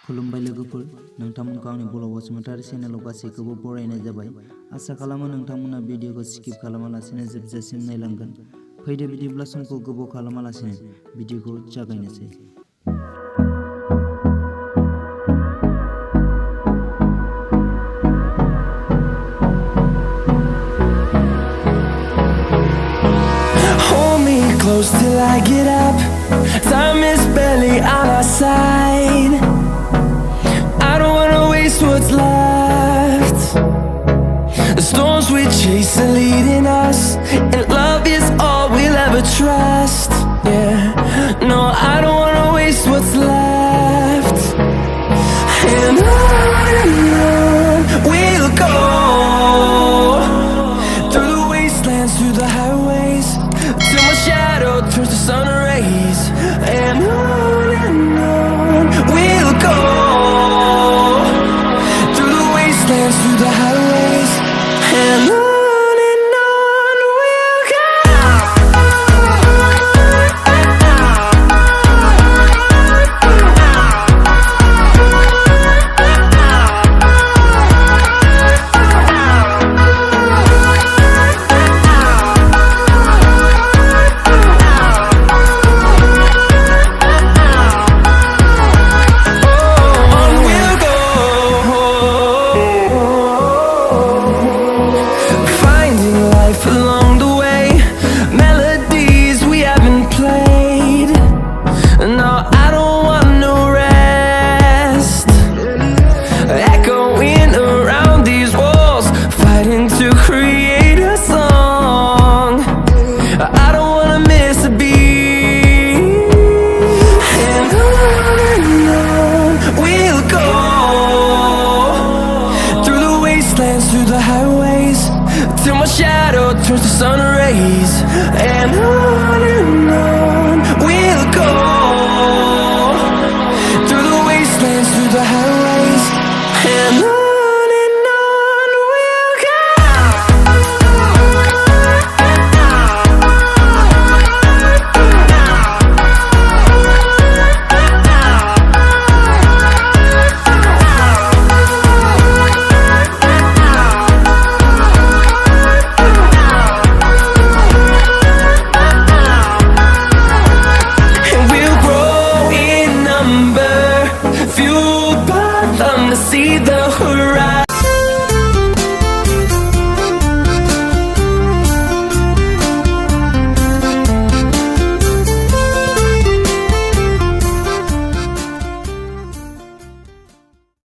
खुलुमबाय लोगोफोर, नोंथांमोनखौ आंनि बल' बसुमतारी चेनेलाव गासैखौबो बरायनाय जाबाय। आसा खालामो नोंथांमोना भिडिअखौ स्किप खालामालासिनो जोबजासिम नायलांगोन। फैदो बिदिब्ला समखौ गोबाव खालामालासिनो भिडिअखौ जागायनोसै। Hold me close till I get up. Time is barely on our side. I don't wanna waste what's left. The storms we chase are leading us, and love is all we'll ever trust. Yeah, no, I don't wanna waste what's left. And on we'll go, through the wastelands, through the highways, till my shadow turns to sun rays. And on we'll go, through the wastelands, through the highways, and on we'll go. Along the way, melodies we haven't played. No, I don't want no rest. Echoing around these walls, fighting to create a song. I don't wanna miss a beat. And on we'll go, through the wastelands, through the highways, till my shadow turns to sun rays. And on we'll go, through the wastelands, through the highways, and on we'll go. Fueled by them to see the horizon.